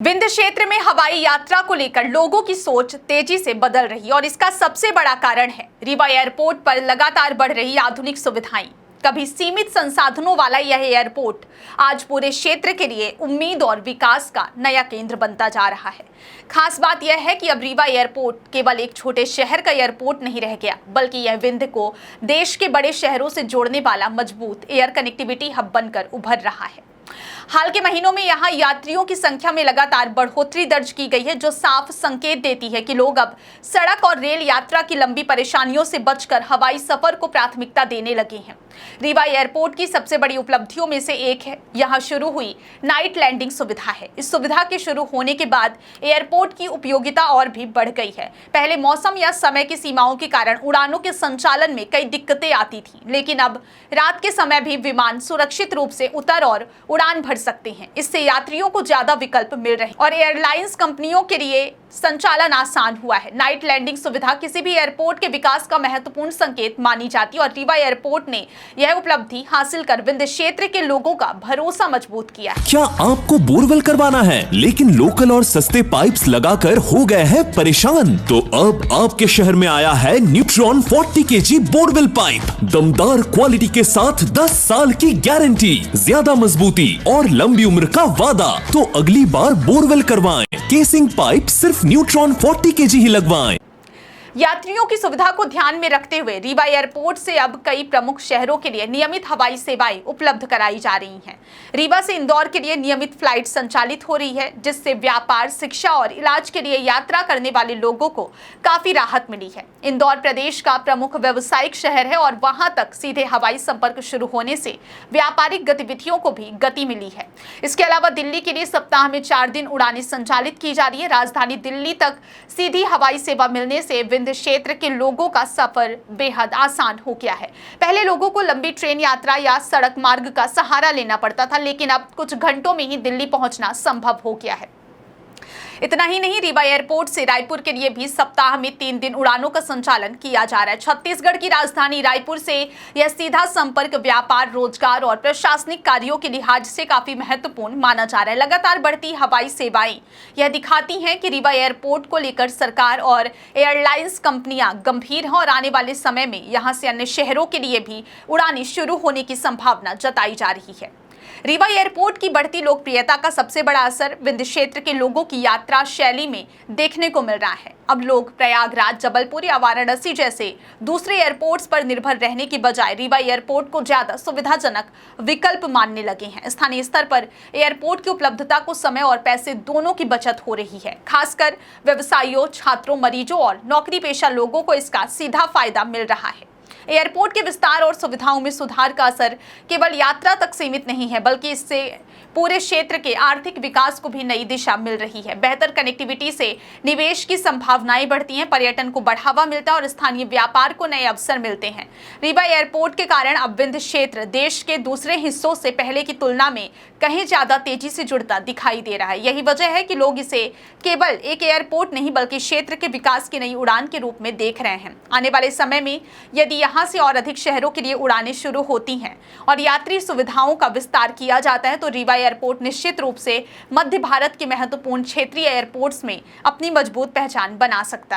विंध्य क्षेत्र में हवाई यात्रा को लेकर लोगों की सोच तेजी से बदल रही है और इसका सबसे बड़ा कारण है रीवा एयरपोर्ट पर लगातार बढ़ रही आधुनिक सुविधाएं। कभी सीमित संसाधनों वाला यह एयरपोर्ट आज पूरे क्षेत्र के लिए उम्मीद और विकास का नया केंद्र बनता जा रहा है। खास बात यह है कि अब रीवा एयरपोर्ट केवल एक छोटे शहर का एयरपोर्ट नहीं रह गया, बल्कि यह विंध्य को देश के बड़े शहरों से जोड़ने वाला मजबूत एयर कनेक्टिविटी हब बनकर उभर रहा है। हाल के महीनों में यहां यात्रियों की संख्या में लगातार बढ़ोतरी दर्ज की गई है, जो साफ संकेत देती है कि लोग अब सड़क और रेल यात्रा की लंबी परेशानियों से बचकर हवाई सफर को प्राथमिकता देने लगे हैं। रीवा एयरपोर्ट की सबसे बड़ी उपलब्धियों में से एक है यहां शुरू हुई नाइट लैंडिंग सुविधा है। इस सुविधा के शुरू होने के बाद एयरपोर्ट की उपयोगिता और भी बढ़ गई है। पहले मौसम या समय की सीमाओं के कारण उड़ानों के संचालन में कई दिक्कतें आती थी, लेकिन अब रात के समय भी विमान सुरक्षित रूप से उतर और उड़ान भर सकते हैं। इससे यात्रियों को ज्यादा विकल्प मिल रहे हैं और एयरलाइंस कंपनियों के लिए संचालन आसान हुआ है। नाइट लैंडिंग सुविधा किसी भी एयरपोर्ट के विकास का महत्वपूर्ण संकेत मानी जाती है और रीवा एयरपोर्ट ने यह उपलब्धि हासिल कर विंध्य क्षेत्र के लोगों का भरोसा मजबूत किया है। क्या आपको बोरवेल करवाना है लेकिन लोकल और सस्ते पाइप्स लगाकर हो गए हैं परेशान? तो अब आपके शहर में आया है न्यूट्रॉन 40 kg बोरवेल पाइप। दमदार क्वालिटी के साथ 10 साल की गारंटी, ज्यादा मजबूती और लंबी उम्र का वादा। तो अगली बार बोरवेल करवाएं, केसिंग पाइप सिर्फ न्यूट्रॉन 40 kg ही लगवाएं। यात्रियों की सुविधा को ध्यान में रखते हुए रीवा एयरपोर्ट से अब कई प्रमुख शहरों के लिए नियमित हवाई सेवाएं उपलब्ध कराई जा रही हैं। रीवा से इंदौर के लिए नियमित फ्लाइट संचालित हो रही है, जिससे व्यापार, शिक्षा और इलाज के लिए यात्रा करने वाले लोगों को काफी राहत मिली है। इंदौर प्रदेश का प्रमुख व्यावसायिक शहर है और वहां तक सीधे हवाई संपर्क शुरू होने से व्यापारिक गतिविधियों को भी गति मिली है। इसके अलावा दिल्ली के लिए सप्ताह में 4 दिन उड़ानें संचालित की जा रही है। राजधानी दिल्ली तक सीधी हवाई सेवा मिलने से विंध्य क्षेत्र के लोगों का सफर बेहद आसान हो गया है। पहले लोगों को लंबी ट्रेन यात्रा या सड़क मार्ग का सहारा लेना पड़ता था, लेकिन अब कुछ घंटों में ही दिल्ली पहुंचना संभव हो गया है। इतना ही नहीं, रीवा एयरपोर्ट से रायपुर के लिए भी सप्ताह में 3 दिन उड़ानों का संचालन किया जा रहा है। छत्तीसगढ़ की राजधानी रायपुर से यह सीधा संपर्क व्यापार, रोजगार और प्रशासनिक कार्यों के लिहाज से काफी महत्वपूर्ण माना जा रहा है। लगातार बढ़ती हवाई सेवाएं यह दिखाती हैं कि रीवा एयरपोर्ट को लेकर सरकार और एयरलाइंस कंपनियां गंभीर हैं और आने वाले समय में यहां से अन्य शहरों के लिए भी उड़ानें शुरू होने की संभावना जताई जा रही है। रीवा एयरपोर्ट की बढ़ती लोकप्रियता का सबसे बड़ा असर विंध्य क्षेत्र के लोगों की यात्रा शैली में देखने को मिल रहा है। अब लोग प्रयागराज, जबलपुर या वाराणसी जैसे दूसरे एयरपोर्ट्स पर निर्भर रहने की बजाय रीवा एयरपोर्ट को ज्यादा सुविधाजनक विकल्प मानने लगे हैं। स्थानीय स्तर पर एयरपोर्ट की उपलब्धता को समय और पैसे दोनों की बचत हो रही है। खासकर व्यवसायियों, छात्रों, मरीजों और नौकरी पेशा लोगों को इसका सीधा फायदा मिल रहा है। एयरपोर्ट के विस्तार और सुविधाओं में सुधार का असर केवल यात्रा तक सीमित नहीं है, बल्कि इससे पूरे क्षेत्र के आर्थिक विकास को भी नई दिशा मिल रही है। बेहतर कनेक्टिविटी से निवेश की संभावनाएं बढ़ती हैं, पर्यटन को बढ़ावा मिलता है और स्थानीय व्यापार को नए अवसर मिलते हैं। रीवा एयरपोर्ट के कारण अब विंध्य क्षेत्र देश के दूसरे हिस्सों से पहले की तुलना में कहीं ज्यादा तेजी से जुड़ता दिखाई दे रहा है। यही वजह है कि लोग इसे केवल एक एयरपोर्ट नहीं, बल्कि क्षेत्र के विकास की नई उड़ान के रूप में देख रहे हैं। आने वाले समय में यदि यहाँ से और अधिक शहरों के लिए उड़ानें शुरू होती हैं और यात्री सुविधाओं का विस्तार किया जाता है, तो रीवा एयरपोर्ट निश्चित रूप से मध्य भारत के महत्वपूर्ण क्षेत्रीय एयरपोर्ट्स में अपनी मजबूत पहचान बना सकता है।